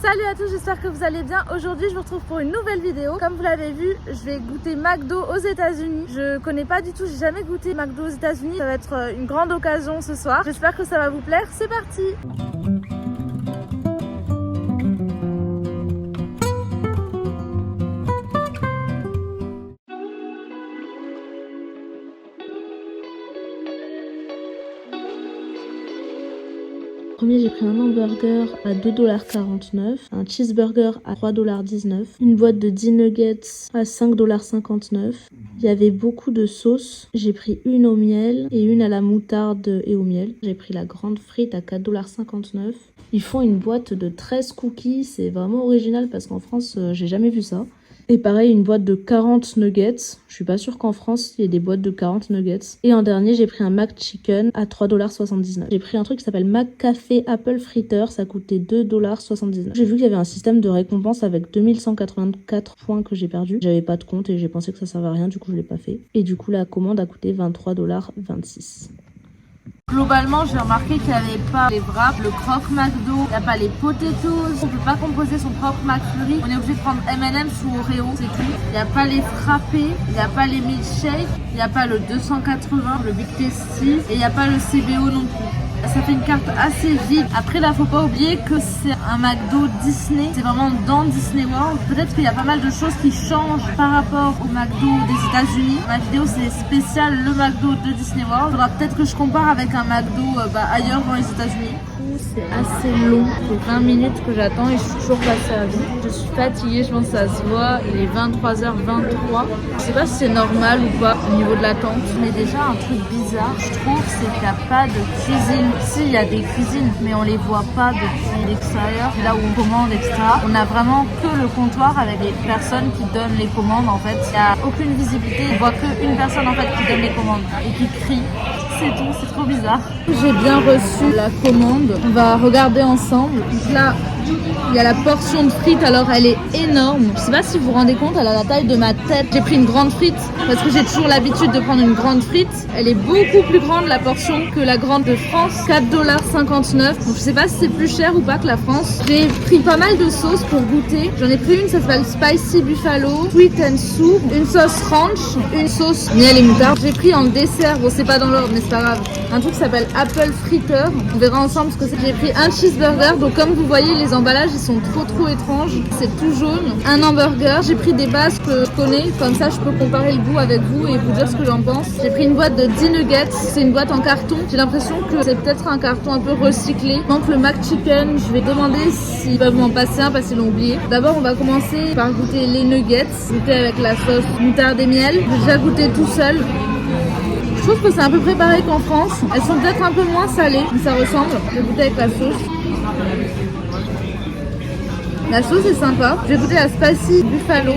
Salut à tous, j'espère que vous allez bien. Aujourd'hui je vous retrouve pour une nouvelle vidéo. Comme vous l'avez vu, je vais goûter McDo aux États-Unis. Je connais pas du tout, j'ai jamais goûté McDo aux États-Unis. Ça va être une grande occasion ce soir. J'espère que ça va vous plaire. C'est parti. Premier, j'ai pris un hamburger à 2,49 $, un cheeseburger à 3,19 $, une boîte de 10 nuggets à 5,59 $. Il y avait beaucoup de sauces. J'ai pris une au miel et une à la moutarde et au miel. J'ai pris la grande frite à 4,59 $. Ils font une boîte de 13 cookies. C'est vraiment original parce qu'en France, j'ai jamais vu ça. Et pareil, une boîte de 40 nuggets. Je suis pas sûre qu'en France, il y ait des boîtes de 40 nuggets. Et en dernier, j'ai pris un McChicken à 3,79 $. J'ai pris un truc qui s'appelle McCafé Apple Fritter. Ça coûtait 2,79 $. J'ai vu qu'il y avait un système de récompense avec 2184 points que j'ai perdu. J'avais pas de compte et j'ai pensé que ça servait à rien. Du coup, je l'ai pas fait. Et du coup, la commande a coûté 23,26 $. Globalement, j'ai remarqué qu'il n'y avait pas les wraps, le croque McDo, il n'y a pas les potatoes, on peut pas composer son propre McFlurry, on est obligé de prendre M&M's ou Oreo, c'est tout. Il n'y a pas les frappés, il n'y a pas les milkshakes, il n'y a pas le 280, le Big Tasty, et il n'y a pas le CBO non plus. Ça fait une carte assez vide. Après là, faut pas oublier que c'est un McDo Disney. C'est vraiment dans Disney World. Peut-être qu'il y a pas mal de choses qui changent par rapport au McDo des États-Unis. Ma vidéo c'est spécial le McDo de Disney World. Il faudra peut-être que je compare avec un McDo ailleurs dans les États-Unis. C'est assez long, c'est 20 minutes que j'attends et je suis toujours pas servie. Je suis fatiguée, je pense que ça se voit, il est 23h23. Je sais pas si c'est normal ou pas au niveau de l'attente, mais déjà un truc bizarre, je trouve, c'est qu'il n'y a pas de cuisine. Si, il y a des cuisines, mais on les voit pas depuis l'extérieur, là où on commande, etc. On a vraiment que le comptoir avec les personnes qui donnent les commandes en fait. Il n'y a aucune visibilité, on voit qu'une personne en fait qui donne les commandes et qui crie. C'est tout, c'est trop bizarre. J'ai bien reçu la commande. On va regarder ensemble. Donc là, il y a la portion de frites, alors elle est énorme. Je sais pas si vous vous rendez compte, elle a la taille de ma tête. J'ai pris une grande frite parce que j'ai toujours l'habitude de prendre une grande frite. Elle est beaucoup plus grande la portion que la grande de France, 4,59 $. Donc je sais pas si c'est plus cher ou pas que la France. J'ai pris pas mal de sauces pour goûter. J'en ai pris une, ça s'appelle Spicy Buffalo, Sweet and Sour, une sauce ranch, une sauce miel et moutarde. J'ai pris en dessert, bon c'est pas dans l'ordre mais c'est pas grave, un truc qui s'appelle Apple Fritter. On verra ensemble ce que c'est. J'ai pris un cheeseburger, donc comme vous voyez les emballages ils sont trop étranges, c'est tout jaune. Un hamburger, j'ai pris des bases que je connais, comme ça je peux comparer le goût avec vous et vous dire ce que j'en pense. J'ai pris une boîte de 10 nuggets, c'est une boîte en carton, j'ai l'impression que c'est peut-être un carton un peu recyclé. Donc le McChicken, je vais demander s'ils peuvent m'en passer un parce qu'ils l'ont oublié. D'abord on va commencer par goûter les nuggets, goûter avec la sauce moutarde et miel. J'ai déjà goûté tout seul. Je trouve que c'est un peu près pareil qu'en France. Elles sont peut-être un peu moins salées, mais ça ressemble. Je vais goûter avec la sauce. La sauce est sympa. Je vais goûter la Spicy Buffalo.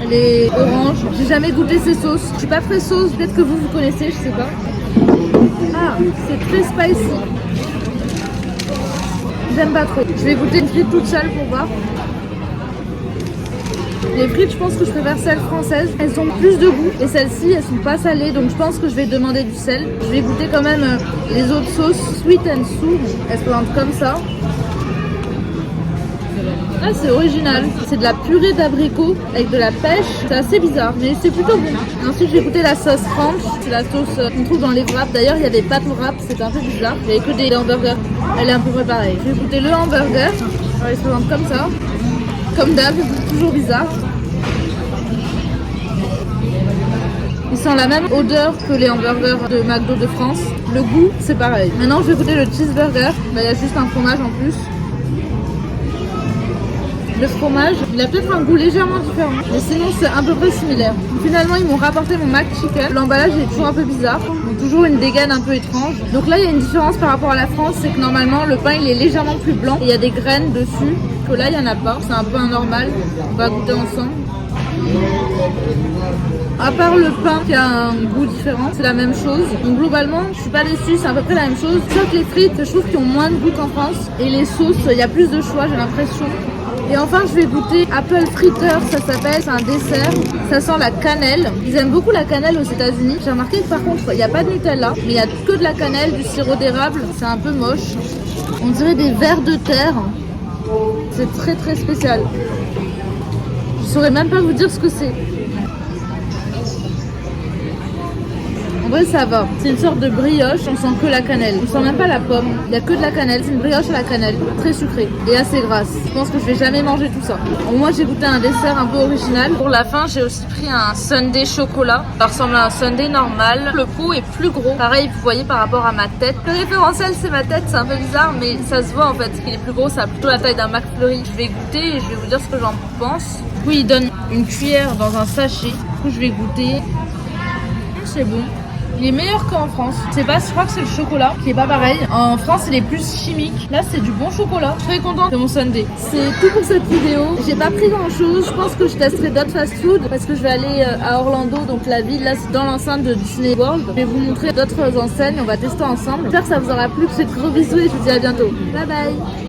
Elle est orange. J'ai jamais goûté ces sauces. Je suis pas très sauce. Peut-être que vous connaissez, je sais pas. Ah, c'est très spicy. J'aime pas trop. Je vais goûter une frite toute seule pour voir. Les frites, je pense que je préfère celles françaises. Elles ont plus de goût et celles-ci, elles sont pas salées. Donc je pense que je vais demander du sel. Je vais goûter quand même les autres sauces. Sweet and Sour. Elles se présentent comme ça. Ah, c'est original. C'est de la purée d'abricot avec de la pêche. C'est assez bizarre, mais c'est plutôt bon. Ensuite, je vais goûter la sauce ranch. C'est la sauce qu'on trouve dans les wraps. D'ailleurs, il n'y avait pas de wrap. C'était un peu bizarre. Il n'y avait que des hamburgers. Elle est un peu préparée. Je vais goûter le hamburger. Alors, il se présente comme ça. Comme d'hab, toujours bizarre. Ils sont la même odeur que les hamburgers de McDo de France. Le goût, c'est pareil. Maintenant, je vais goûter le cheeseburger. Il y a juste un fromage en plus. Le fromage, il a peut-être un goût légèrement différent, mais sinon c'est à peu près similaire. Finalement, ils m'ont rapporté mon McChicken. L'emballage est toujours un peu bizarre, donc toujours une dégaine un peu étrange. Donc là, il y a une différence par rapport à la France, c'est que normalement le pain il est légèrement plus blanc et il y a des graines dessus. Que là, il n'y en a pas. C'est un peu anormal. On va goûter ensemble. À part le pain qui a un goût différent, c'est la même chose. Donc globalement, je suis pas déçue, c'est à peu près la même chose. Sauf que les frites, je trouve qu'ils ont moins de goût qu'en France. Et les sauces, il y a plus de choix, j'ai l'impression. Et enfin, je vais goûter Apple Fritter, ça s'appelle, c'est un dessert. Ça sent la cannelle. Ils aiment beaucoup la cannelle aux États-Unis. J'ai remarqué que par contre, il n'y a pas de Nutella, mais il y a que de la cannelle, du sirop d'érable. C'est un peu moche. On dirait des vers de terre. C'est très très spécial. Je saurais même pas vous dire ce que c'est. En vrai ça va, c'est une sorte de brioche, on sent que la cannelle. On sent même pas la pomme, il n'y a que de la cannelle, c'est une brioche à la cannelle, très sucrée et assez grasse. Je pense que je vais jamais manger tout ça. Moi j'ai goûté un dessert un peu original. Pour la fin j'ai aussi pris un sundae chocolat. Ça ressemble à un sundae normal. Le pot est plus gros, pareil vous voyez par rapport à ma tête. Le référentiel c'est ma tête, c'est un peu bizarre mais ça se voit en fait qu'il est plus gros, ça a plutôt la taille d'un McFlurry. Je vais goûter et je vais vous dire ce que j'en pense. Du coup il donne une cuillère dans un sachet, du coup je vais goûter. C'est bon. Il est meilleur qu'en France. C'est pas, je crois que c'est le chocolat qui est pas pareil. En France, il est plus chimique. Là, c'est du bon chocolat. Je suis très contente de mon sundae. C'est tout pour cette vidéo. J'ai pas pris grand chose. Je pense que je testerai d'autres fast-food parce que je vais aller à Orlando, donc la ville. Là, c'est dans l'enceinte de Disney World. Je vais vous montrer d'autres enseignes. On va tester ensemble. J'espère que ça vous aura plu. Je vous fais de gros bisous et je vous dis à bientôt. Bye bye.